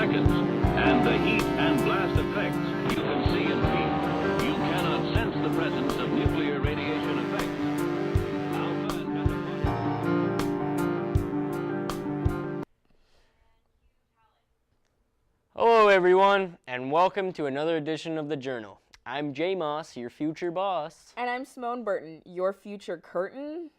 seconds. And the heat and blast effects you can see and feel. You cannot sense the presence of nuclear radiation effects. Alpha and beta. Hello everyone, and welcome to another edition of the Journal. I'm Jay Moss, your future boss. And I'm Simone Burton, your future curtain.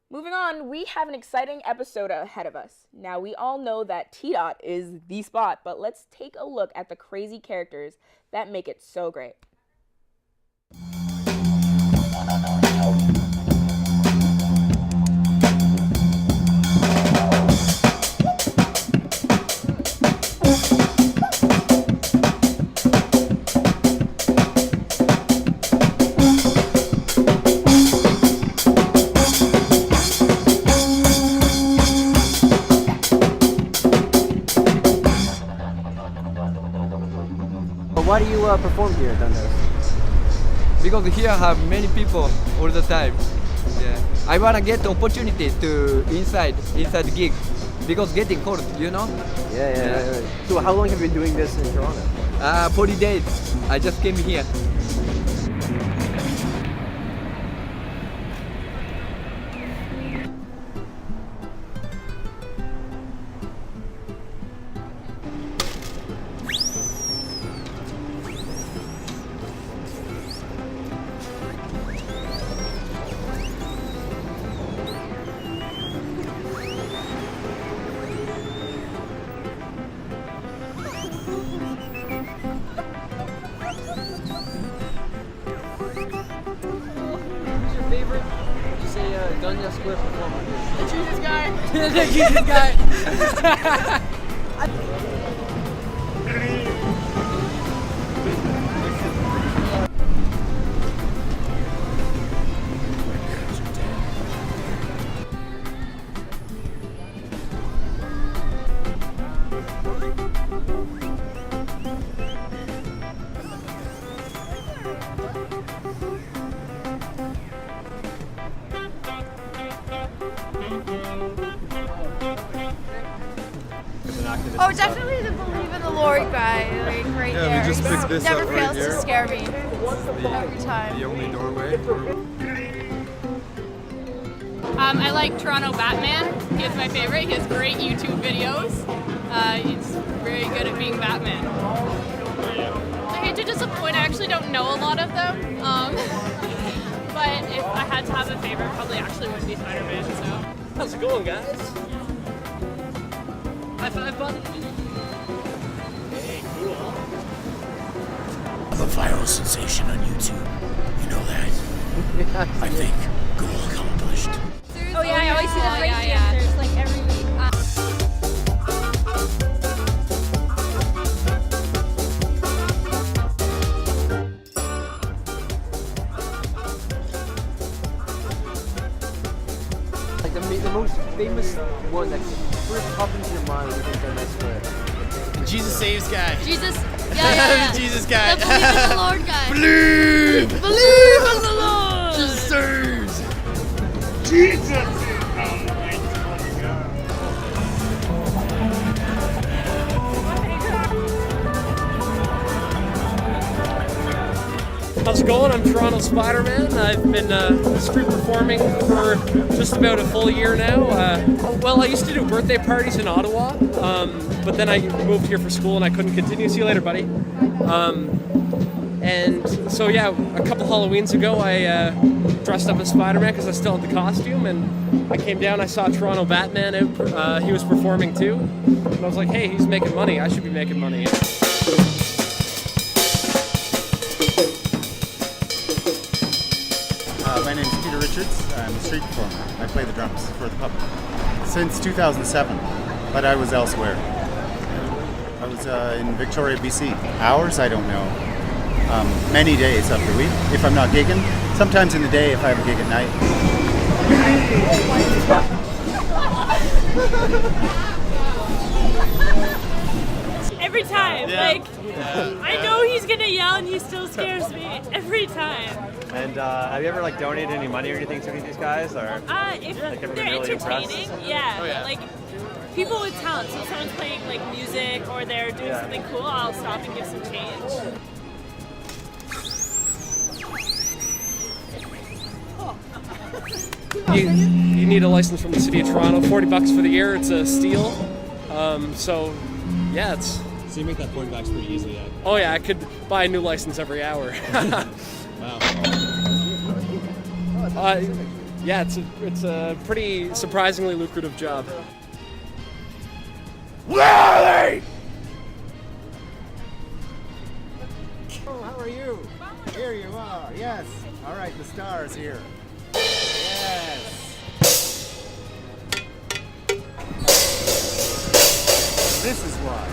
Moving on, we have an exciting episode ahead of us. Now, we all know that T-Dot is the spot, but let's take a look at the crazy characters that make it so great. Why do you perform here at Dundas? Because here I have many people all the time. Yeah. I wanna get the opportunity to inside the gig because getting cold, you know. Yeah. So how long have you been doing this in Toronto? 40 days. I just came here. Square performer. The Jesus guy! The Jesus guy! Oh, definitely the believe in the Lord guy, like right there. Yeah, we just picked this never up right fails here. to scare me every time. The only doorway. I like Toronto Batman. He is my favorite. He has great YouTube videos. He's very good at being Batman. I hate to disappoint, I actually don't know a lot of them. But if I had to have a favorite, probably actually would be Spider-Man. So. How's it going, guys? High five, bud. Hey, cool. I'm a viral sensation on YouTube. You know that? I think goal accomplished. Oh yeah, I always see the break dancers like every week. Like the most famous one that first popped into your mind when you think Dundas Square. Jesus saves guy. Jesus, yeah. The Jesus guy. The believe in the Lord guy. Believe in the Lord. Jesus saves. Jesus. How's it going? I'm Toronto Spider-Man. I've been street performing for just about a full year now. Well, I used to do birthday parties in Ottawa, but then I moved here for school and I couldn't continue. See you later, buddy. And so, yeah, a couple Halloweens ago, I dressed up as Spider-Man because I still had the costume, and I came down, I saw Toronto Batman out. He was performing too, and I was like, hey, he's making money. I should be making money. My name is Peter Richards. I'm a street performer. I play the drums for the pub since 2007, but I was elsewhere. I was in Victoria, BC. Hours, I don't know. Many days of the week, if I'm not gigging. Sometimes in the day if I have a gig at night. Every time, I know he's gonna yell and he still scares me every time. And have you ever donated any money or anything to any of these guys, or If ever been they're really entertaining, impressed? yeah. Oh, yeah. people with talent. So if someone's playing like music or they're doing something cool, I'll stop and give some change. You need a license from the city of Toronto. $40 for the year. It's a steal. So yeah, it's. So you make that $40 pretty easily. Yeah. Oh yeah, I could buy a new license every hour. Wow. Yeah, it's a pretty surprisingly lucrative job. Larry! Oh, how are you? Here you are, yes. All right, the star's here. Yes. This is why.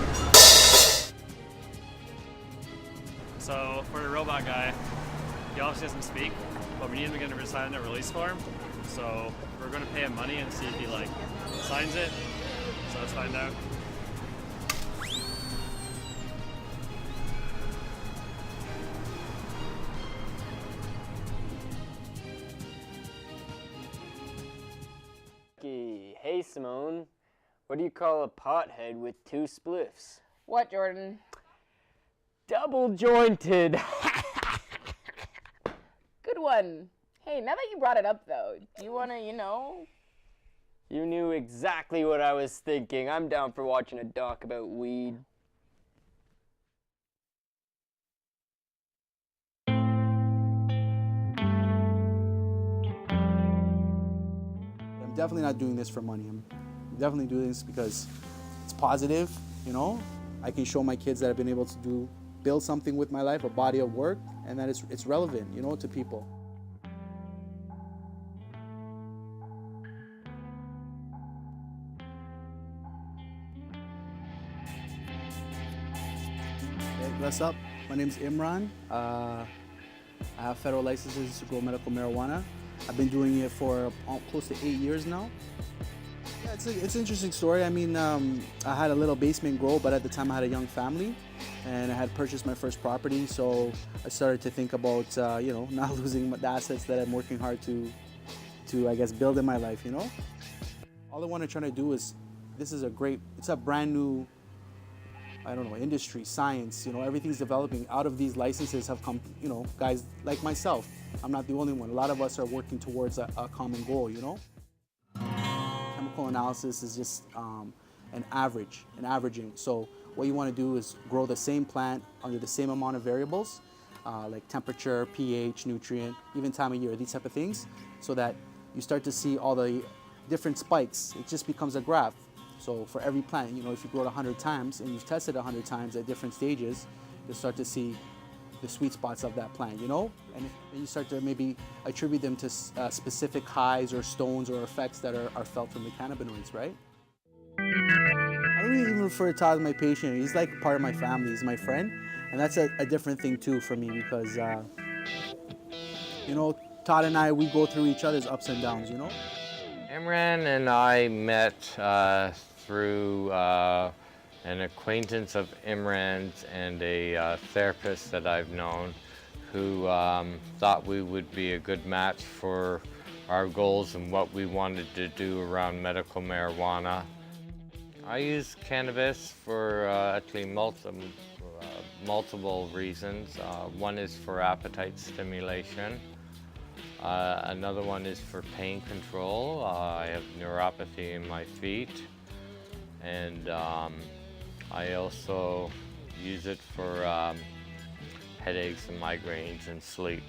So for the robot guy, he obviously doesn't speak, but we need him to get him to sign a release form. So we're going to pay him money and see if he like signs it. So let's find out. Hey Simone, what do you call a pothead with 2 spliffs? What, Jordan? Double jointed. Good one. Hey, now that you brought it up, though, do you want to, You knew exactly what I was thinking. I'm down for watching a doc about weed. I'm definitely not doing this for money. I'm definitely doing this because it's positive, I can show my kids that I've been able to build something with my life, a body of work, and that it's relevant, to people. Hey, what's up? My name's Imran. I have federal licenses to grow medical marijuana. I've been doing it for close to 8 years now. Yeah, it's an interesting story. I mean, I had a little basement grow, but at the time I had a young family, and I had purchased my first property, so I started to think about, not losing the assets that I'm working hard to I guess, build in my life, All I want to try to do is, it's a brand new, industry, science, everything's developing. Out of these licenses have come, guys like myself. I'm not the only one. A lot of us are working towards a common goal, Chemical analysis is just an averaging. So what you want to do is grow the same plant under the same amount of variables, like temperature, pH, nutrient, even time of year, these type of things, so that you start to see all the different spikes. It just becomes a graph. So for every plant, if you grow it 100 times and you've tested 100 times at different stages, you'll start to see the sweet spots of that plant, and you start to maybe attribute them to specific highs or stones or effects that are felt from the cannabinoids, right? I don't even refer to Todd as my patient. He's like part of my family. He's my friend, and that's a different thing too for me because, Todd and I, we go through each other's ups and downs, Imran and I met through an acquaintance of Imran's and a therapist that I've known who thought we would be a good match for our goals and what we wanted to do around medical marijuana. I use cannabis for actually multiple reasons. One is for appetite stimulation. Another one is for pain control. I have neuropathy in my feet, and I also use it for headaches and migraines and sleep.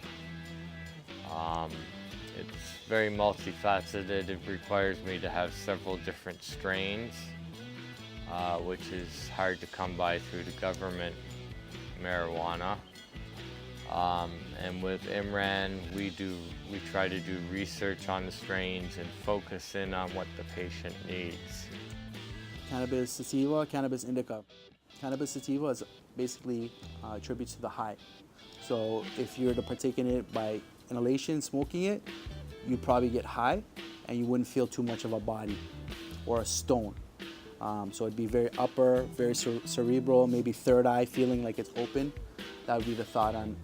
It's very multifaceted. It requires me to have several different strains, which is hard to come by through the government marijuana. And with Imran, we try to do research on the strains and focus in on what the patient needs. Cannabis sativa, cannabis indica. Cannabis sativa is basically attributes to the high. So if you were to partake in it by inhalation, smoking it, you'd probably get high and you wouldn't feel too much of a body or a stone. So it'd be very upper, very cerebral, maybe third eye feeling like it's open. That would be the thought on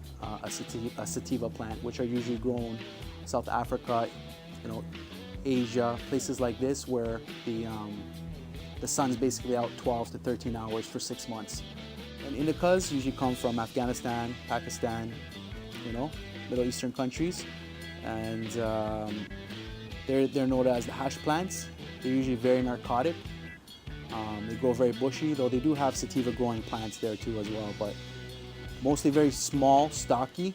a sativa plant, which are usually grown South Africa, Asia, places like this where the the sun's basically out 12 to 13 hours for 6 months. And indicas usually come from Afghanistan, Pakistan, you know, Middle Eastern countries. And they're known as the hash plants. They're usually very narcotic. They grow very bushy, though they do have sativa growing plants there too as well, but mostly very small, stocky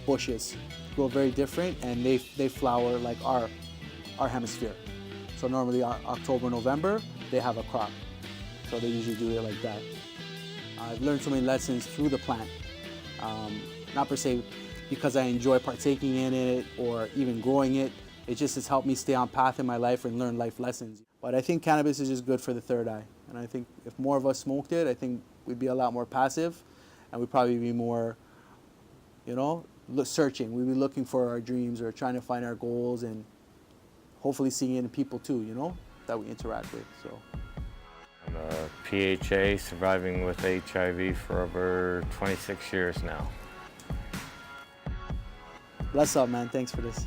bushes. Grow very different, and they flower like our hemisphere. So normally October, November, they have a crop. So they usually do it like that. I've learned so many lessons through the plant. Not per se because I enjoy partaking in it or even growing it. It just has helped me stay on path in my life and learn life lessons. But I think cannabis is just good for the third eye. And I think if more of us smoked it, I think we'd be a lot more passive and we'd probably be more, you know, searching. We'd be looking for our dreams or trying to find our goals and hopefully seeing it in people too, you know, that we interact with. So I'm a PHA surviving with HIV for over 26 years now. Bless up, man. Thanks for this.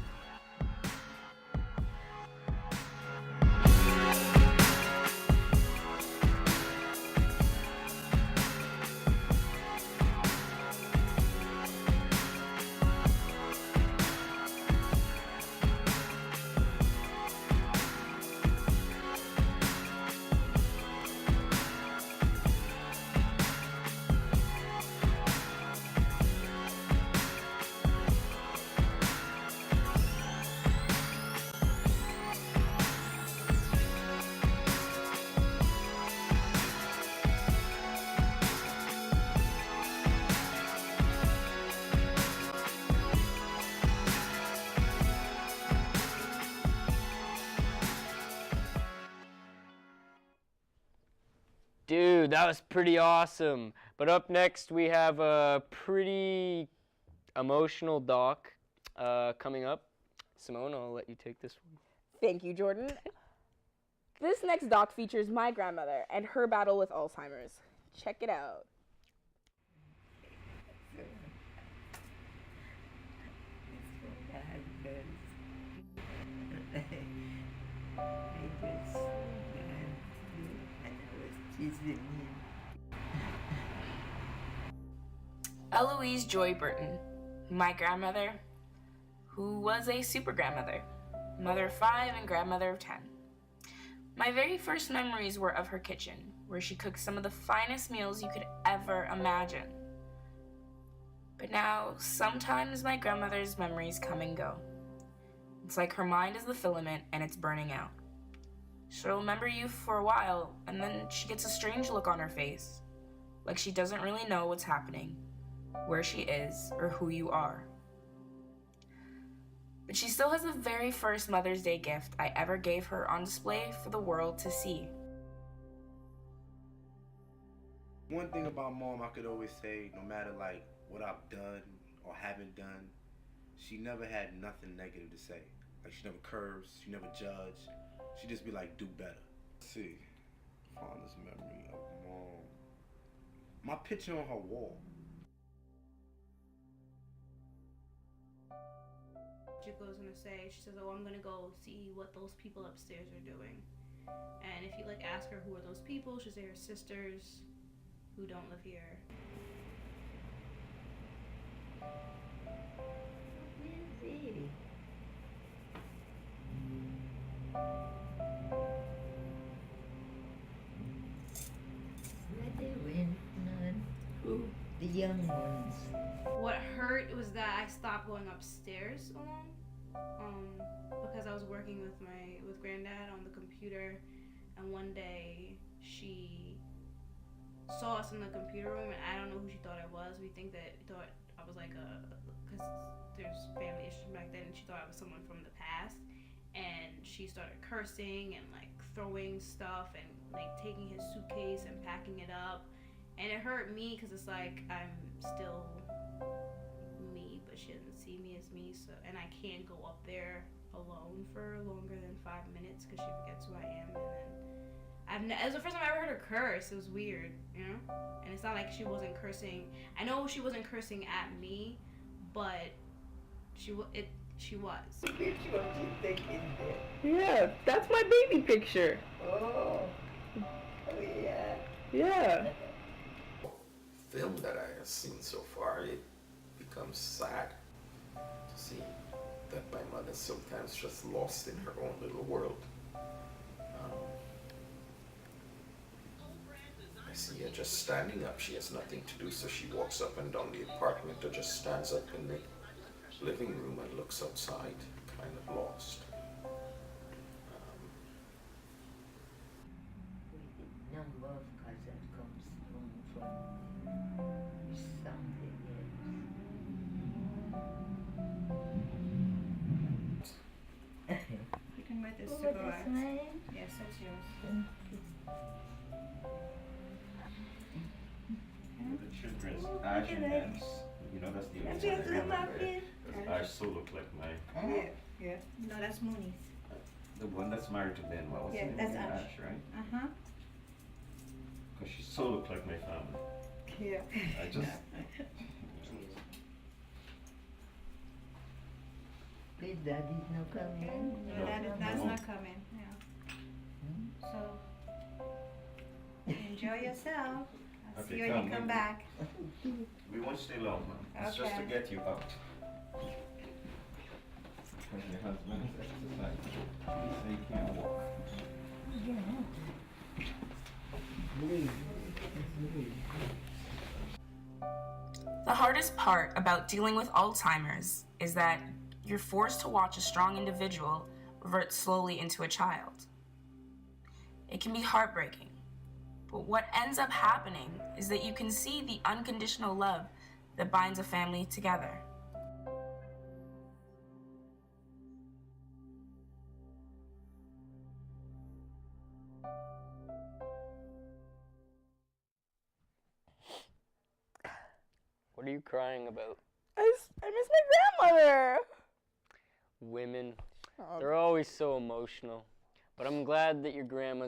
Dude, that was pretty awesome. But up next, we have a pretty emotional doc coming up. Simone, I'll let you take this one. Thank you, Jordan. This next doc features my grandmother and her battle with Alzheimer's. Check it out. Eloise Joy Burton, my grandmother, who was a super grandmother, mother of 5 and grandmother of 10. My very first memories were of her kitchen, where she cooked some of the finest meals you could ever imagine. But now, sometimes my grandmother's memories come and go. It's like her mind is the filament and it's burning out. She'll remember you for a while, and then she gets a strange look on her face, like she doesn't really know what's happening, where she is, or who you are. But she still has the very first Mother's Day gift I ever gave her on display for the world to see. One thing about Mom I could always say, no matter like what I've done or haven't done, she never had nothing negative to say. Like she never cursed, she never judged. She just be like, do better. Let's see, fondest memory of Mom. My picture on her wall. She goes gonna say, she says, oh, I'm gonna go see what those people upstairs are doing. And if you like ask her who are those people, she'll say her sisters who don't live here. Who? The young ones. What hurt was that I stopped going upstairs alone, because I was working with Granddad on the computer, and one day she saw us in the computer room, and I don't know who she thought I was. We thought I was like because there's family issues back then, and she thought I was someone from the past, and she started cursing and like throwing stuff and like taking his suitcase and packing it up. And it hurt me because it's like I'm still me, but she doesn't see me as me. So, and I can't go up there alone for longer than 5 minutes because she forgets who I am. And then it was the first time I ever heard her curse. It was weird, you know. And it's not like she wasn't cursing. I know she wasn't cursing at me, but she was. Which one you taking there? Yeah, that's my baby picture. Oh. Yeah. Film that I have seen so far, it becomes sad to see that my mother sometimes just lost in her own little world. I see her just standing up. She has nothing to do, so she walks up and down the apartment or just stands up in the living room and looks outside, kind of lost. Number of cousins comes home from something else. You can write this Oh, to go that's out. mine? Yes, that's yours. The children's Oh, Asian look at dance. You know, that's the That's only your one I remember. napkin. Because I so look like my. Yeah, yeah. No, that's Mooney. The one that's married to Ben, what was Yeah, the name? that's Ash, Ash. right? Uh-huh. Because she so looked like my family. Yeah. I just. His daddy's not coming. No, that's not coming. Yeah. So enjoy yourself. I'll see you when you come back. We won't stay long, man. It's just to Okay. get you out. Because your husband is exercising. So you can't walk. The hardest part about dealing with Alzheimer's is that you're forced to watch a strong individual revert slowly into a child. It can be heartbreaking, but what ends up happening is that you can see the unconditional love that binds a family together. What are you crying about? I miss my grandmother. Women, Oh. they're always so emotional. But I'm glad that your grandma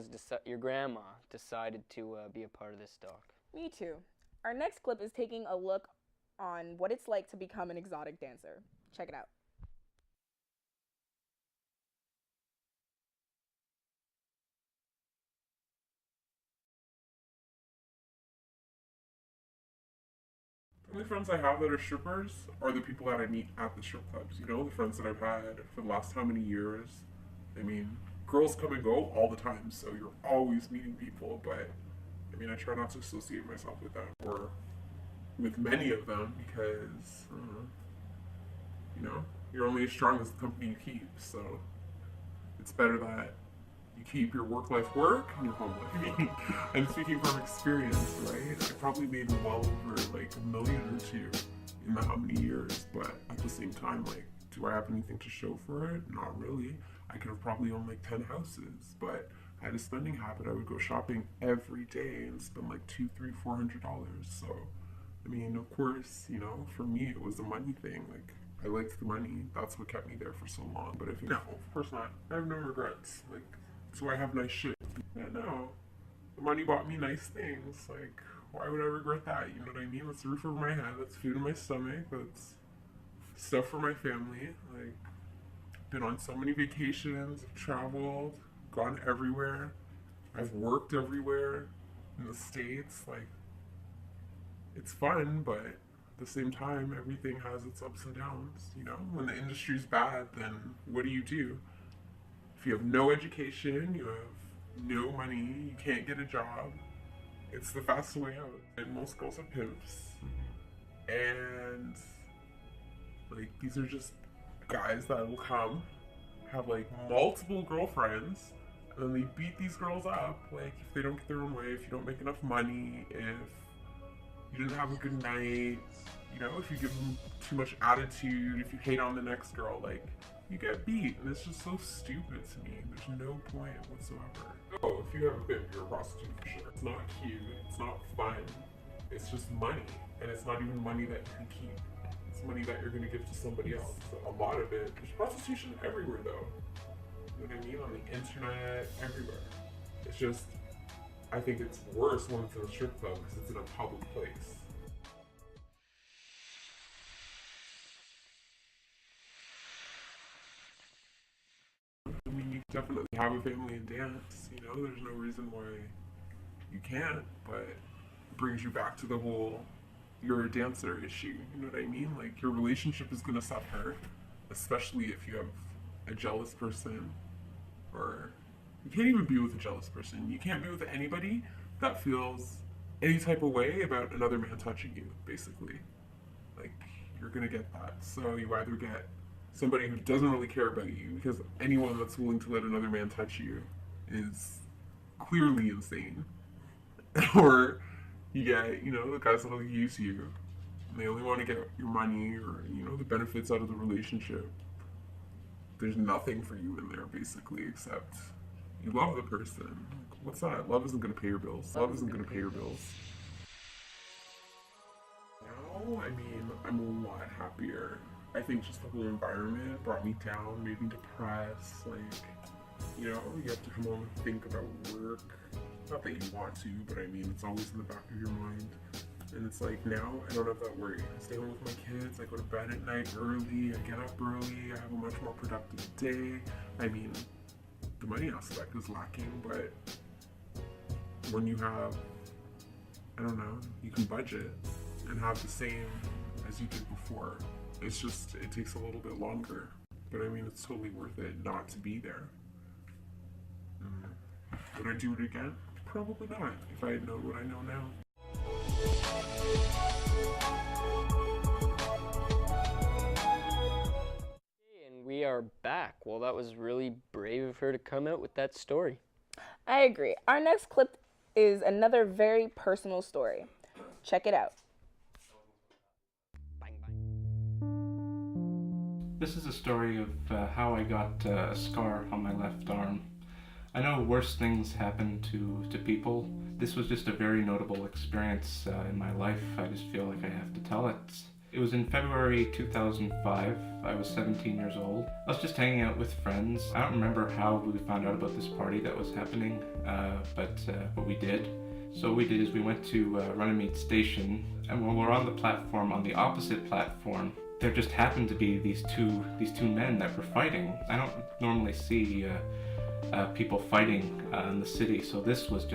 decided to be a part of this doc. Me too. Our next clip is taking a look on what it's like to become an exotic dancer. Check it out. The only friends I have that are strippers are the people that I meet at the strip clubs. You know, the friends that I've had for the last how many years. I mean, girls come and go all the time, so you're always meeting people, but I mean, I try not to associate myself with them or with many of them because, you know, you're only as strong as the company you keep, so it's better that you keep your work-life work and your home life. I'm speaking from experience, right? I probably made well over like $1 million or $2 million in the how many years, but at the same time, like, do I have anything to show for it? Not really. I could have probably owned like 10 houses, but I had a spending habit. I would go shopping every day and spend like $200, $300, $400. So, I mean, of course, you know, for me, it was a money thing. Like, I liked the money. That's what kept me there for so long. But if no, of course not. I have no regrets. Like, so I have nice shit. Yeah, no. The money bought me nice things. Like, why would I regret that? You know what I mean? That's a roof over my head. That's food in my stomach. That's stuff for my family. Like, been on so many vacations, traveled, gone everywhere. I've worked everywhere in the States. Like, it's fun, but at the same time, everything has its ups and downs. You know, when the industry's bad, then what do? If you have no education, you have no money, you can't get a job, it's the fast way out. And most girls are pimps. And, like, these are just guys that will come, have, like, multiple girlfriends, and then they beat these girls up, like, if they don't get their own way, if you don't make enough money, if you didn't have a good night, you know, if you give them too much attitude, if you hate on the next girl, like, you get beat, and it's just so stupid to me. There's no point whatsoever. Oh, if you have a pimp, you're a prostitute for sure. It's not cute, it's not fun, it's just money, and it's not even money that you can keep. It's money that you're gonna give to somebody else. So a lot of it, there's prostitution everywhere though. You know what I mean? On the internet, everywhere. It's just, I think it's worse when it's in a strip club because it's in a public place. I mean, you definitely have a family and dance, you know, there's no reason why you can't, but it brings you back to the whole you're a dancer issue, you know what I mean? Like, your relationship is gonna suffer, especially if you have a jealous person, or you can't even be with a jealous person. You can't be with anybody that feels any type of way about another man touching you, basically. Like, you're gonna get that. So you either get somebody who doesn't really care about you, because anyone that's willing to let another man touch you is clearly insane, or you get, you know, the guys that'll use you, and they only want to get your money or, you know, the benefits out of the relationship. There's nothing for you in there, basically, except you love the person. Like, what's that? Love isn't gonna pay your bills. Love isn't gonna pay your bills. Now, I mean, I'm a lot happier. I think just the whole environment brought me down, made me depressed. Like, you know, you have to come home and think about work. Not that you want to, but I mean, it's always in the back of your mind. And it's like, now I don't have that worry. I stay home with my kids, I go to bed at night early, I get up early, I have a much more productive day. I mean, the money aspect is lacking, but when you have, I don't know, you can budget and have the same as you did before. It's just, it takes a little bit longer. But I mean, it's totally worth it not to be there. Would I do it again? Probably not, if I had known what I know now. And we are back. Well, that was really brave of her to come out with that story. I agree. Our next clip is another very personal story. Check it out. This is a story of how I got a scar on my left arm. I know worse things happen to people. This was just a very notable experience in my life. I just feel like I have to tell it. It was in February 2005. I was 17 years old. I was just hanging out with friends. I don't remember how we found out about this party that was happening, but we did. So what we did is we went to Runnymede Station, and when we were on the platform, on the opposite platform, there just happened to be these two men that were fighting. I don't normally see people fighting in the city, so this was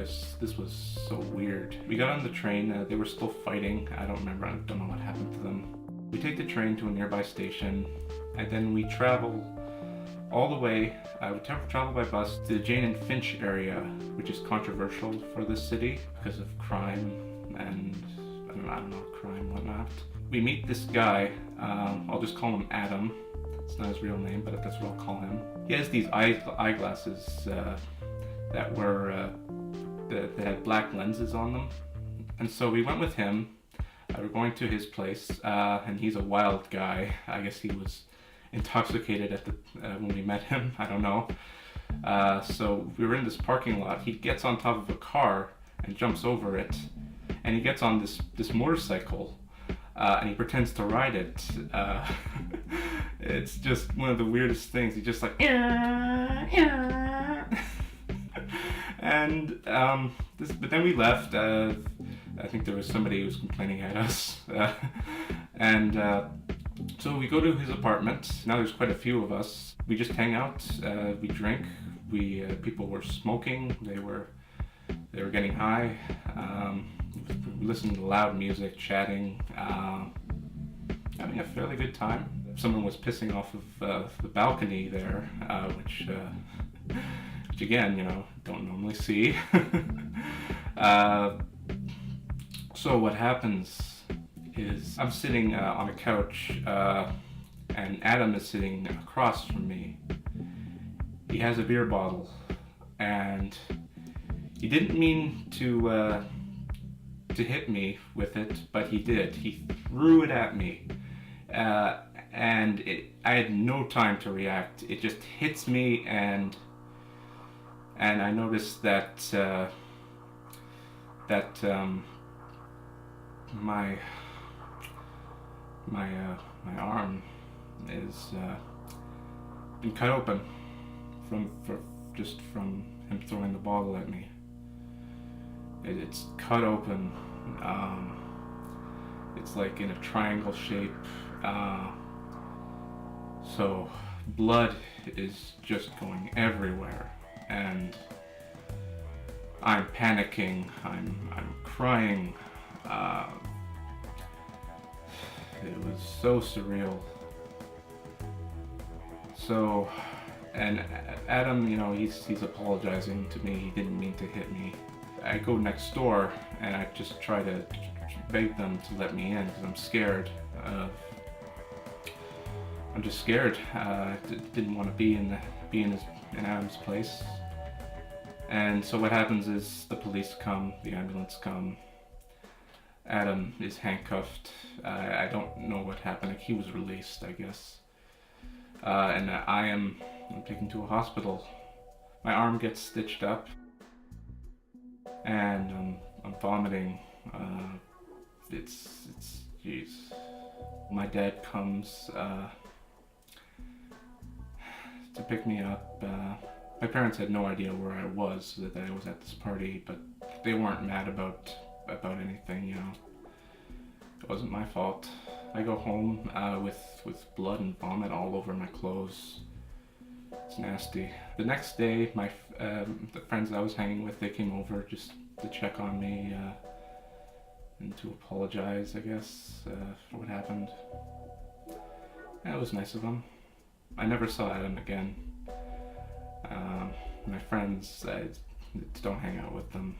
so weird. We got on the train, they were still fighting. I don't remember, I don't know what happened to them. We take the train to a nearby station, and then we travel all the way, we travel by bus to the Jane and Finch area, which is controversial for this city because of crime and, I don't know, crime, whatnot. We meet this guy, I'll just call him Adam. It's not his real name, but that's what I'll call him. He has these eyeglasses that had black lenses on them. And so we went with him. We're going to his place, and he's a wild guy. I guess he was intoxicated when we met him. I don't know. So we were in this parking lot. He gets on top of a car and jumps over it, and he gets on this motorcycle. And he pretends to ride it. It's just one of the weirdest things. He's just like, and but then we left. I think there was somebody who was complaining at us, and so we go to his apartment. Now there's quite a few of us. We just hang out. We drink. People were smoking. They were getting high. Listening to loud music, chatting, having a fairly good time. Someone was pissing off of the balcony there, which again, you know, don't normally see. So what happens is I'm sitting on a couch, and Adam is sitting across from me. He has a beer bottle, and he didn't mean to hit me with it, but he did. He threw it at me, and I had no time to react. It just hits me, and I noticed that my arm is been cut open from him throwing the bottle at me. It's cut open. It's like in a triangle shape. So blood is just going everywhere, and I'm panicking, I'm crying. It was so surreal. So, and Adam, you know, he's apologizing to me. He didn't mean to hit me. I go next door and I just try to beg them to let me in because I'm scared. I'm just scared. Didn't want to be in Adam's place. And so what happens is the police come, the ambulance come. Adam is handcuffed. I don't know what happened. He was released, I guess. And I'm taken to a hospital. My arm gets stitched up, and I'm vomiting. It's jeez. My dad comes to pick me up. My parents had no idea where I was, that I was at this party, but they weren't mad about anything, you know. It wasn't my fault. I go home with blood and vomit all over my clothes. It's nasty. The next day, the friends I was hanging with, they came over just to check on me and to apologize, I guess, for what happened. Yeah, it was nice of them. I never saw Adam again. My friends, I don't hang out with them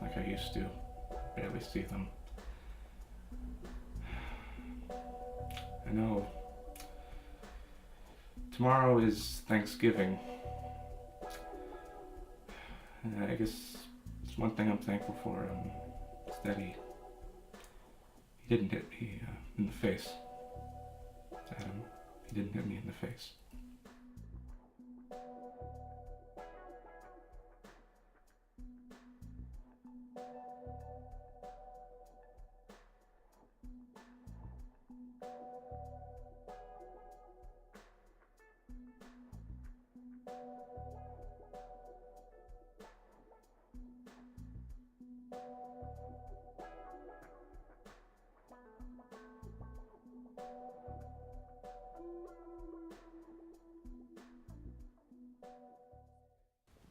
like I used to. Barely see them. I know. Tomorrow is Thanksgiving. And I guess it's one thing I'm thankful for, is that he didn't hit me in the face. Adam, he didn't hit me in the face.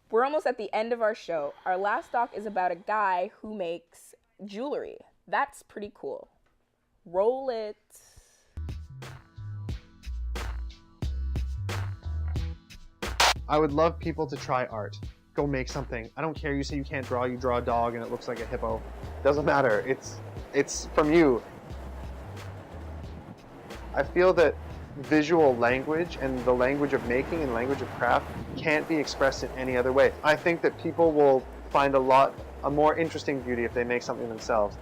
We're almost at the end of our show. Our last doc is about a guy who makes jewelry. That's pretty cool. Roll it. I would love people to try art. Go make something. I don't care, you say you can't draw, you draw a dog and it looks like a hippo. Doesn't matter, it's from you. I feel that visual language and the language of making and language of craft can't be expressed in any other way. I think that people will find a more interesting beauty if they make something themselves.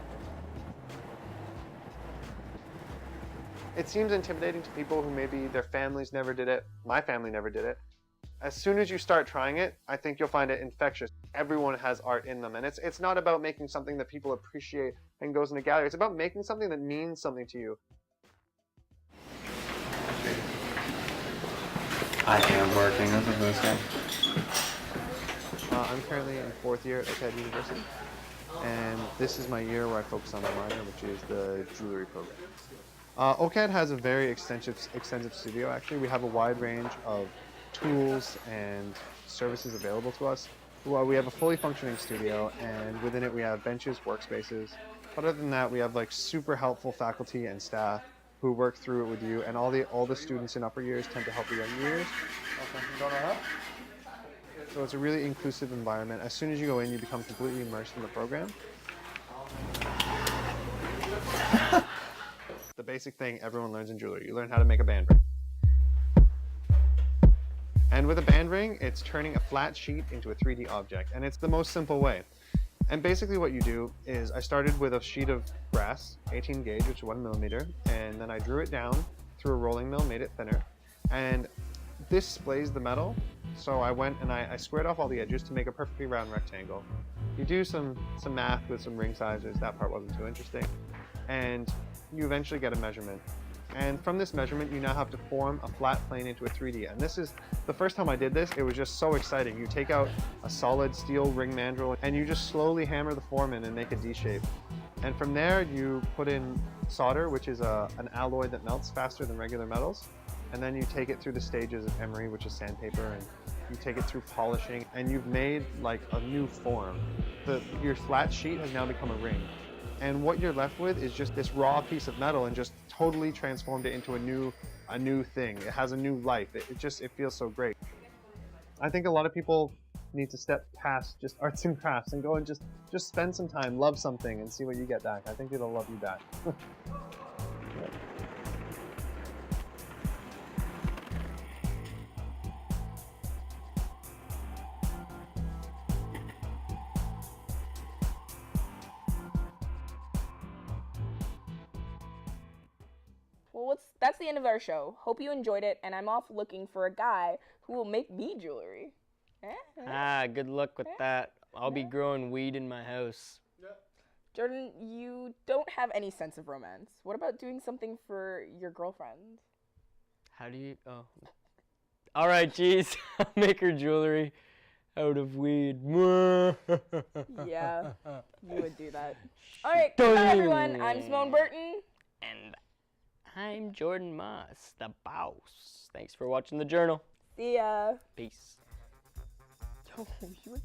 It seems intimidating to people who maybe their families never did it. My family never did it. As soon as you start trying it, I think you'll find it infectious. Everyone has art in them, and it's not about making something that people appreciate and goes in a gallery. It's about making something that means something to you. I am working as a this guy. I'm currently in 4th year at OCAD University, and this is my year where I focus on the minor, which is the jewelry program. OCAD has a very extensive studio, actually. We have a wide range of tools and services available to us. Well, we have a fully functioning studio, and within it we have benches, workspaces. Other than that, we have like super helpful faculty and staff who work through it with you, and all the students in upper years tend to help the younger years. So it's a really inclusive environment. As soon as you go in, you become completely immersed in the program. The basic thing everyone learns in jewelry, you learn how to make a band ring. And with a band ring, it's turning a flat sheet into a 3D object, and it's the most simple way. And basically what you do is I started with a sheet of brass, 18 gauge, which is 1mm, and then I drew it down through a rolling mill, made it thinner. And this displays the metal, so I went and I squared off all the edges to make a perfectly round rectangle. You do some math with some ring sizes, that part wasn't too interesting. And you eventually get a measurement. And from this measurement, you now have to form a flat plane into a 3D. And this is, the first time I did this, it was just so exciting. You take out a solid steel ring mandrel and you just slowly hammer the form in and make a D shape. And from there, you put in solder, which is an alloy that melts faster than regular metals. And then you take it through the stages of emery, which is sandpaper, and you take it through polishing, and you've made like a new form. Your flat sheet has now become a ring. And what you're left with is just this raw piece of metal and just totally transformed it into a new thing. It has a new life. It feels so great. I think a lot of people need to step past just arts and crafts and go and just spend some time, love something, and see what you get back. I think it'll love you back. Well, that's the end of our show. Hope you enjoyed it, and I'm off looking for a guy who will make me jewelry. Good luck with that. I'll be growing weed in my house. Jordan, you don't have any sense of romance. What about doing something for your girlfriend? How do you... Oh. All right, geez. I'll make her jewelry out of weed. Yeah, you would do that. All right, goodbye, everyone. I'm Simone Burton. And I'm Jordan Moss, the boss. Thanks for watching the journal. See ya. Peace. Yo, you were...